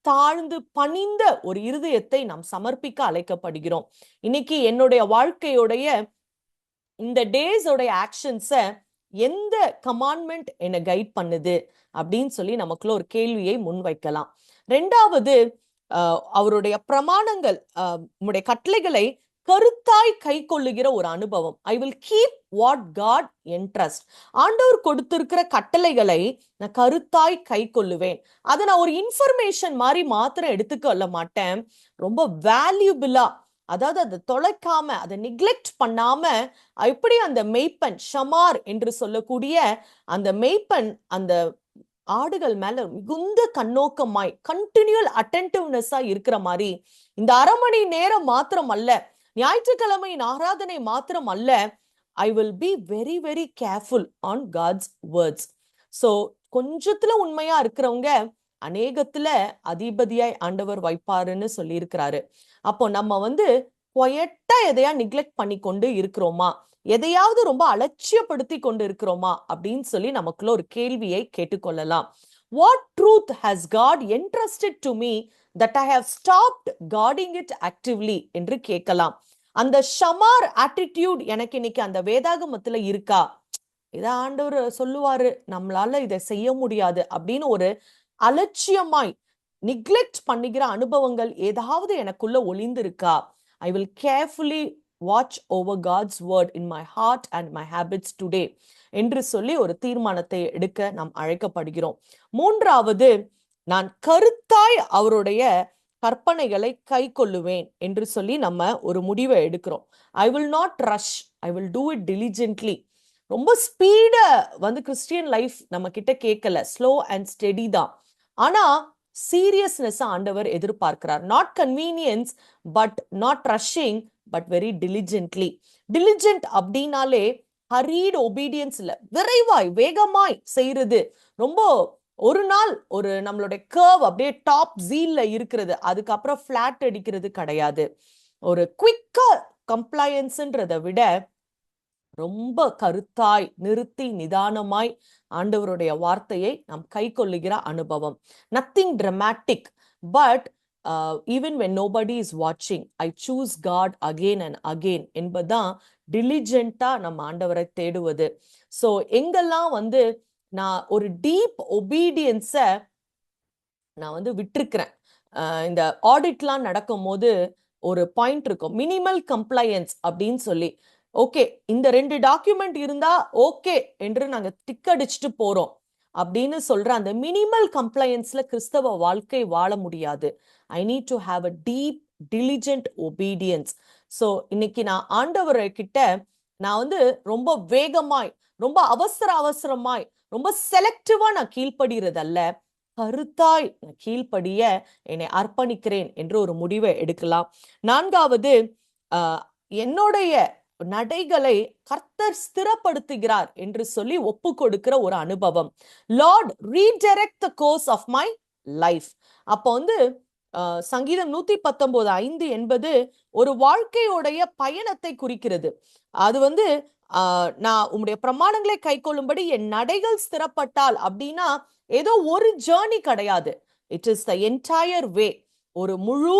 தாழ்ந்து பணிந்த ஒரு இருதயத்தை நாம் சமர்ப்பிக்க அழைக்கப்படுகிறோம். இன்னைக்கு என்னுடைய வாழ்க்கையோடைய இந்த டேஸோடைய ஆக்ஷன்ஸ எந்த கமாண்ட்மெண்ட் என்னை கைட் பண்ணுது அப்படின்னு சொல்லி நமக்குள்ள ஒரு கேள்வியை முன்வைக்கலாம். 2வது, அவருடைய பிரமாணங்கள், உம்முடைய கட்டளைகளை கருத்தாய் கை கொள்ளுகிற ஒரு அனுபவம். I will keep what God entrust. ஆண்டவர் கொடுத்திருக்கிற கட்டளைகளை நான் கருத்தாய் கை கொள்ளுவேன். அதை நான் ஒரு இன்ஃபர்மேஷன் மாதிரி மாத்திரம் எடுத்துக்கொள்ள மாட்டேன். ரொம்ப வேல்யூபிளா, அதாவது அதை தொலைக்காம, அதை நெக்லெக்ட் பண்ணாம, எப்படி அந்த மெய்ப்பன் ஷமார் என்று சொல்லக்கூடிய அந்த மெய்ப்பன் அந்த ஆடுகள் மேல மிகுந்த கண்ணோக்கமாய் கண்டினியூல் அட்டென்டிவ்னஸா இருக்கிற மாதிரி, இந்த 1/2 மணி நேரம் மாத்திரம் அல்ல, ஞாயிற்றுக்கிழமையின் ஆராதனை மாத்திரம் அல்ல, I will be very very careful on God's words. So கொஞ்சத்துல உண்மையா இருக்கிறவங்க அநேகத்துல அதிபதியாய் ஆண்டவர் வைப்பாருன்னு சொல்லி இருக்கிறாரு. அப்போ நம்ம குவைட்டா எதையா நெக்லெக்ட் பண்ணி கொண்டு இருக்கிறோமா, எதையாவது ரொம்ப அலட்சியப்படுத்தி கொண்டு இருக்கிறோமா அப்படின்னு சொல்லி நமக்குள்ள ஒரு கேள்வியை கேட்டுக்கொள்ளலாம். What truth has God entrusted to me that I have stopped guarding it actively என்று கேட்கலாம். அந்த ஷமார் ஆட்டிடியூட் எனக்கு இன்னைக்கு அந்த வேதாகமத்துல இருக்கா? இத ஆண்டவர் சொல்லுவாரு, நம்மளால இதை செய்ய முடியாது அப்படின்னு ஒரு அலட்சியமாய் நெக்லெக்ட் பண்ணுகிற அனுபவங்கள் ஏதாவது எனக்குள்ள ஒளிந்திருக்கா? I will carefully watch over God's word in my heart and my habits today என்று சொல்லி ஒரு தீர்மானத்தை எடுக்க நாம் அழைக்கப்படுகிறோம். 3வது, நான் கருத்தாய் அவருடைய கற்பனைகளை கை கொள்ளுவேன் என்று சொல்லி நம்ம ஒரு முடிவை எடுக்கிறோம். I will not rush, I will do it diligently. ரொம்ப ஸ்பீட கிறிஸ்டியன் லைஃப் நம்ம கிட்ட கேட்கல, ஸ்லோ அண்ட் ஸ்டெடி தான். ஆனா சீரியஸ்னஸ் ஆண்டவர் எதிர்பார்க்கிறார். Not convenience, but not rushing, but very diligently. Diligent அப்படின்னாலே ஹரீட் ஒபீடியன்ஸ் இல்ல, விரைவாய் வேகமாய் செய்யறது. ரொம்ப ஒரு நாள் ஒரு நம்மளுடைய கர்வ் அப்படியே டாப் ஜீல்ல இருக்கிறது, அதுக்கப்புறம் பிளாட் அடிக்கிறது கிடையாது. ஒரு குவிக்கா கம்ப்ளையன்ஸ்ன்றதை விட ரொம்ப கருத்தாய் நிறுத்தி நிதானமாய் ஆண்டவருடைய வார்த்தையை நாம் கை கொள்ளுகிற அனுபவம். Nothing dramatic, but even when nobody is watching, I choose God again and again என்பதுதான் டிலிஜென்ட்டா நம்ம ஆண்டவரை தேடுவது. சோ எங்கெல்லாம் நான் ஒரு டீப் ஒபீடியன்ஸை நான் விட்டிருக்கிறேன். இந்த ஆடிட்லாம் நடக்கும் போது ஒரு பாயிண்ட் இருக்கும், மினிமல் கம்ப்ளையன்ஸ் அப்படின்னு சொல்லி. ஓகே, இந்த 2 டாக்குமெண்ட் இருந்தா ஓகே என்று நாங்க டிக் அடிச்சுட்டு போறோம் அப்படின்னு சொல்ற அந்த மினிமல் கம்ப்ளையன்ஸ்ல கிறிஸ்தவ வாழ்க்கை வாழ முடியாது. I need to have a deep diligent obedience. So இன்னைக்கு நான் ஆண்டவரை கிட்ட நான் வந்து ரொம்ப வேகமாய், ரொம்ப அவசரமாய், ரொம்ப செலக்டிவா நான் கீழ்ப்படுகிறதல்ல, கருத்தாய் நான் கீழ்ப்படிய என்னை அர்ப்பணிக்கிறேன் என்று ஒரு முடிவை எடுக்கலாம். 4வது, என்னுடைய நடைகளை கர்த்தர் ஸ்திரப்படுத்துகிறார் என்று சொல்லி ஒப்பு கொடுக்கிற ஒரு அனுபவம். Lord redirect the course of my life. அப்போ வந்து சங்கீதம் 119:5 என்பது ஒரு வாழ்க்கையோடைய பயணத்தை குறிக்கிறது. அது வந்து நான் உம்முடைய பிரமாணங்களை கை கொள்ளும்படி என் நடைகள் ஸ்திரப்பட்டால் அப்படின்னா ஏதோ ஒரு ஜேர்னி கிடையாது. It is the entire way. ஒரு முழு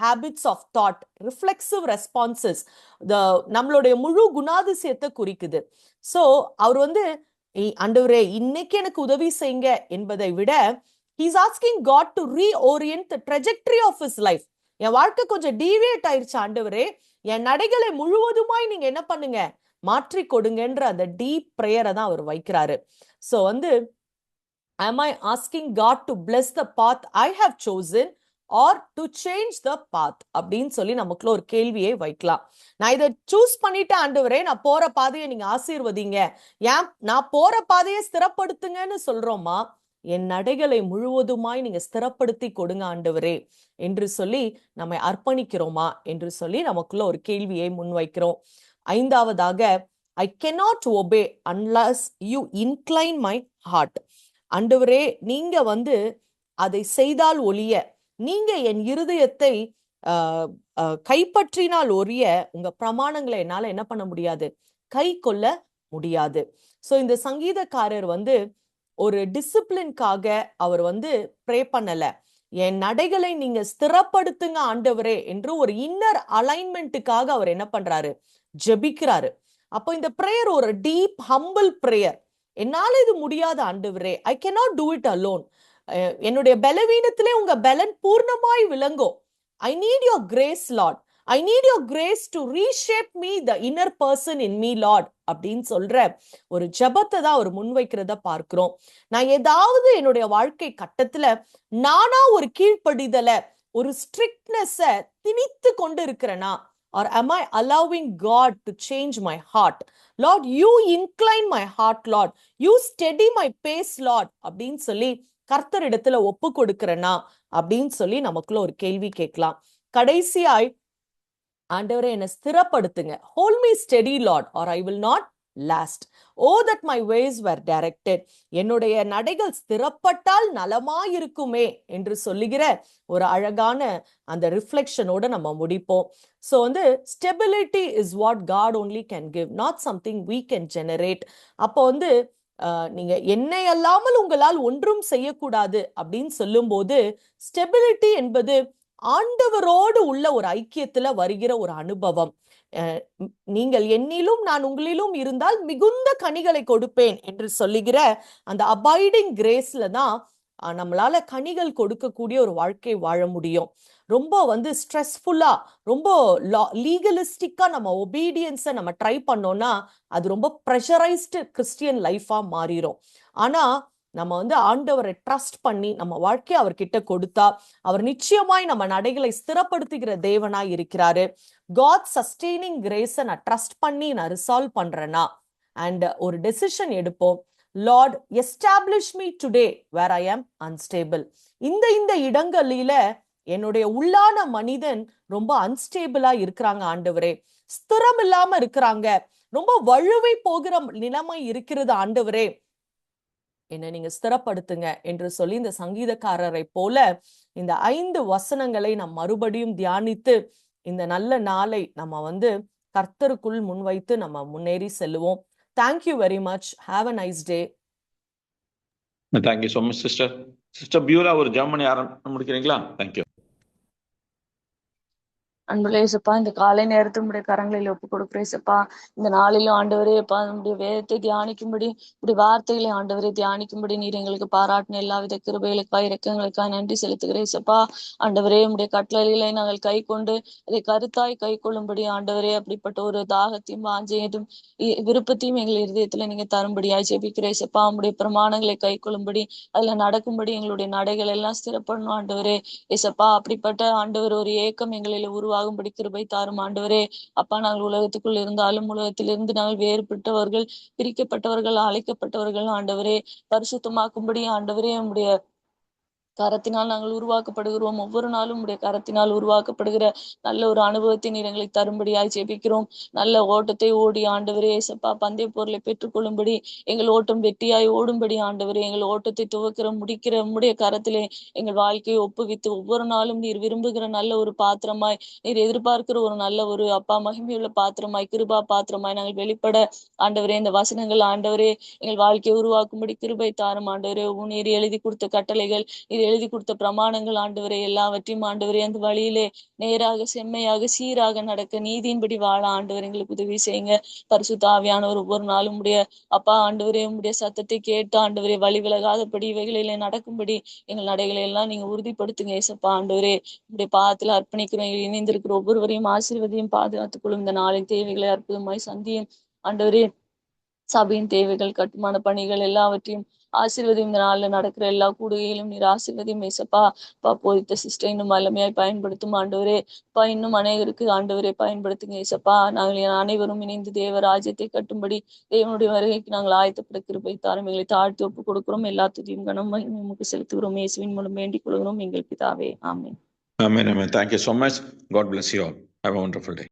habits of thought, reflexive responses, நம்மளுடைய முழு குணாதிசயத்தை குறிக்குது. சோ அவர் வந்து ஆண்டவரே இன்னைக்கு எனக்கு உதவி செய்யுங்க என்பதை விட he's asking God to reorient the trajectory of his life. என் வாழ்க்கை கொஞ்சம் டீவியேட் ஆயிருச்சு ஆண்டவரே, என் நடைகளை முழுவதுமாய் நீங்க என்ன பண்ணுங்க, மாற்றி கொடுங்கன்ற அந்த டீப் பிரேயரை தான் அவர் வைக்கிறாரு. சோ வந்து am I asking God to bless the path I have chosen or to change the path அப்படின்னு சொல்லி நமக்குள்ள ஒரு கேள்வியை வைக்கலாம். நான் இதை சூஸ் பண்ணிட்டேன் ஆண்டவரே, நான் போற பாதையை நீங்க ஆசீர்வதிங்க, ஏன் நான் போற பாதையை ஸ்திரப்படுத்துங்கன்னு சொல்றோமா, என் நடைகளை முழுவதுமாய் நீங்க ஸ்திரப்படுத்தி கொடுங்க ஆண்டவரே என்று சொல்லி நம்மை அர்ப்பணிக்கிறோமா என்று சொல்லி நமக்குள்ள ஒரு கேள்வியை முன்வைக்கிறோம். 5வதாக, I cannot obey unless you incline my heart. ஆண்டவரே நீங்க வந்து அதை செய்தால் ஒழிய, நீங்க என் இருதயத்தை கைப்பற்றினால் ஒழிய உங்க பிரமாணங்களை என்னால என்ன பண்ண முடியாது, கை கொள்ள முடியாது. சோ இந்த சங்கீதக்காரர் வந்து ஒரு டிசிப்ளின்காக அவர் வந்து ப்ரே பண்ணல, என் நடைகளை நீங்க ஸ்திரப்படுத்துங்க ஆண்டவரே என்று ஒரு இன்னர் அலைன்மெண்ட்டுக்காக அவர் என்ன பண்றாரு, ஜெபிக்கிறாரு. அப்போ இந்த பிரேயர் ஒரு டீப் ஹம்பிள் பிரேயர். என்னால இது முடியாத ஆண்டவரே, I cannot do it alone, என்னுடைய பலவீனத்திலே உங்க பலன் பூர்ணமாய் விளங்கும். I need your grace Lord, I need your grace to reshape me the inner person in me Lord அப்படின்னு சொல்ற ஒரு ஜெபத்தை தான் அவர் முன்வைக்கிறத பார்க்கிறோம். நான் ஏதாவது என்னுடைய வாழ்க்கை கட்டத்துல நானா ஒரு கீழ்ப்படிதல, ஒரு ஸ்ட்ரிக்ட்னஸ திணித்து கொண்டு இருக்கிறேனா, or am I allowing God to change my heart? Lord, you incline my heart, Lord, you steady my pace, Lord அப்படின்னு சொல்லி கர்த்தரிடத்துல ஒப்பு கொடுக்கிறேனா அப்படின்னு சொல்லி நமக்குள்ள ஒரு கேள்வி கேட்கலாம். கடைசியாய், ஆண்டவரே என்னை ஸ்திரப்படுத்துங்க, hold me steady Lord or I will not last. Oh that my ways were directed. என்னுடைய நடைகள் ஸ்திரப்பட்டால் நலமாயிருக்குமே என்று சொல்லுகிற ஒரு அழகான அந்த ரிஃப்ளெக்ஷனோட நம்ம முடிப்போம். சோ வந்து stability is what God only can give, not something we can generate. அப்போ வந்து நீங்க என்னை அல்லாமல் உங்களால் ஒன்றும் செய்யக்கூடாது அப்படின்னு சொல்லும் போது ஸ்டெபிலிட்டி என்பது ஆண்டவரோடு உள்ள ஒரு ஐக்கியத்துல வருகிற ஒரு அனுபவம். நீங்கள் என்னிலும் நான் உங்களிலும் இருந்தால் மிகுந்த கனிகளை கொடுப்பேன் என்று சொல்லுகிற அந்த அபைடிங் கிரேஸ்ல தான் நம்மளால கனிகள் கொடுக்கக்கூடிய ஒரு வாழ்க்கை வாழ முடியும். ரொம்ப வந்து ஸ்ட்ரெஸ்ஃபுல்லா, ரொம்ப லீகலிஸ்டிக்கா நம்ம ஒபீடியன்ஸை நம்ம ட்ரை பண்ணோம்னா அது ரொம்ப ப்ரெஷரைஸ்டு கிறிஸ்டியன் லைஃபா மாறிடும். ஆனா நம்ம வந்து ஆண்டவரை ட்ரஸ்ட் பண்ணி நம்ம வாழ்க்கையை அவர்கிட்ட கொடுத்தா அவர் நிச்சயமாய் நம்ம நடைகளை ஸ்திரப்படுத்துகிற தேவனாய் இருக்கிறாரு. காட் சஸ்டெய்னிங் கிரேஸை நான் ட்ரஸ்ட் பண்ணி நான் ரிசால்வ் பண்றேன்னா அண்ட் ஒரு டெசிஷன் எடுப்போம், லார்ட் எஸ்டாப்ளிஷ் மீ டுடே வேர் ஐ ஆம் அன்ஸ்டேபிள். இந்த இடங்களில என்னுடைய உள்ளான மனிதன் ரொம்ப அன்ஸ்டேபிளா இருக்கிறாங்க ஆண்டவரே, ஸ்திரம் இல்லாம இருக்கிறாங்க, ரொம்ப வழுவை போகிற நிலைமை இருக்கிறது ஆண்டவரே, என்ன நீங்க ஸ்திரப்படுத்துங்க என்று சொல்லி இந்த சங்கீதக்காரரை போல இந்த 5 வசனங்களை நாம் மறுபடியும் தியானித்து இந்த நல்ல நாளை நம்ம வந்து கர்த்தருக்குள் முன்வைத்து நம்ம முன்னேறி செல்லுவோம். Thank you very much. Have a nice day. Thank you so much sister. Sister Beulah ஒரு ஜெர்மனி முடிக்கிறீங்களா? தேங்க்யூ. அன்புள்ள இயேசுப்பா, இந்த காலை நேரத்தில் உடைய கரங்களில் ஒப்பு கொடுக்குறேன் இயேசுப்பா. இந்த நாளிலும் ஆண்டவரே அப்பா, நம்முடைய வேதத்தை தியானிக்கும்படி, இப்படி வார்த்தைகளை ஆண்டவரை தியானிக்கும்படி நீர் எங்களுக்கு பாராட்டின எல்லாவித கிருபைகளுக்காய் இரக்கங்களுக்காய் நன்றி செலுத்துகிறேன் இயேசுப்பா. ஆண்டவரே உடைய கட்டளைகளை நாங்கள் கை கொண்டு அதை கருத்தாய் கை கொள்ளும்படி ஆண்டவரே அப்படிப்பட்ட ஒரு தாகத்தையும் வாஞ்சையதும் விருப்பத்தையும் எங்கள் இருதயத்துல நீங்க தரும்படியாய் ஜெபிக்கிறேன் இயேசுப்பா. உடைய பிரமாணங்களை கை கொள்ளும்படி அதுல நடக்கும்படி எங்களுடைய நடைகள் எல்லாம் ஸ்திரப்படணும் ஆண்டவரே இயேசுப்பா. அப்படிப்பட்ட ஆண்டவர் ஒரு ஏக்கம் எங்களில் உருவா உருவாகும்படி கிருபை தாரும் ஆண்டவரே. அப்பா, நாங்கள் உலகத்துக்குள் இருந்தாலும் உலகத்திலிருந்து நாங்கள் வேறுபட்டவர்கள், பிரிக்கப்பட்டவர்கள், அழைக்கப்பட்டவர்கள் ஆண்டவரே. பரிசுத்தமாக்கும்படி ஆண்டவரே உம்முடைய கரத்தினால் நாங்கள் உருவாக்கப்படுகிறோம். ஒவ்வொரு நாளும் உடைய கரத்தினால் உருவாக்கப்படுகிற நல்ல ஒரு அனுபவத்தை நீர் எங்களுக்கு தரும்படியாய் ஜெபிக்கிறோம். நல்ல ஓட்டத்தை ஓடி ஆண்டவரே ஏசப்பா பந்தய பொருளை பெற்றுக்கொள்ளும்படி, எங்கள் ஓட்டம் வெற்றியாய் ஓடும்படி ஆண்டவரே, எங்கள் ஓட்டத்தை துவக்கிற முடிக்கிற உம்முடைய கரத்திலே எங்கள் வாழ்க்கையை ஒப்புவித்து ஒவ்வொரு நாளும் நீர் விரும்புகிற நல்ல ஒரு பாத்திரமாய், நீர் எதிர்பார்க்கிற ஒரு நல்ல ஒரு அப்பா மகிமையுள்ள பாத்திரமாய், கிருபா பாத்திரமாய் நாங்கள் வெளிப்பட ஆண்டவரே, இந்த வசனங்கள் ஆண்டவரே எங்கள் வாழ்க்கையை உருவாக்கும்படி கிருபை தாரும் ஆண்டவரே. நீர் எழுதி கொடுத்த கட்டளைகள், இது எழுதி கொடுத்த பிரமாணங்கள் ஆண்டவரே, எல்லாவற்றையும் ஆண்டவரே அந்த வழியிலே நேராக செம்மையாக சீராக நடக்க, நீதியின்படி வாழ ஆண்டவர் எங்களுக்கு உதவி செய்யுங்க. பரிசுத்த ஆவியானவர் ஒவ்வொரு நாளும் உடைய அப்பா ஆண்டவரே உடைய சத்தத்தை கேட்டு ஆண்டவரே வழி விலகாதபடி இவைகளிலே நடக்கும்படி எங்கள் நடைகளை எல்லாம் நீங்க உறுதிப்படுத்துங்க ஏசப்பா ஆண்டவரே. உடைய பாதத்துல அர்ப்பணிக்கிறோம். இணைந்திருக்கிற ஒவ்வொருவரையும் ஆசீர்வதியும் பாதுகாத்துக் இந்த நாளின் தேவைகளை அற்புதமாய் சந்தியும் ஆண்டவரே. சபையின் தேவைகள், கட்டுமான பணிகள் எல்லாவற்றையும் ஆசீர்வதியும். இந்த நாள்ல நடக்கிற எல்லா கூடுகையிலும் நீர் ஆசீர்வதியும் ஏசப்பா. போதித்த சிஸ்டர் இன்னும் வல்லமையாய் பயன்படுத்தும் ஆண்டவரே. இன்னும் அநேகருக்கு ஆண்டவரை பயன்படுத்துங்க ஏசப்பா. நாங்கள் அனைவரும் இணைந்து தேவ ராஜ்யத்தை கட்டும்படி தேவனுடைய வருகைக்கு நாங்கள் ஆயத்தப்பட கிருபை தாரும். எங்களை தாழ்த்தி ஒப்புக் கொடுக்கிறோம். எல்லா துதியும் கனமும் நமக்கு செலுத்துகிறோம். இயேசுவின் மூலம் வேண்டிக் கொள்கிறோம் எங்கள் பிதாவே. ஆமென். Amen. Amen. Thank you so much. God bless you all. Have a wonderful day.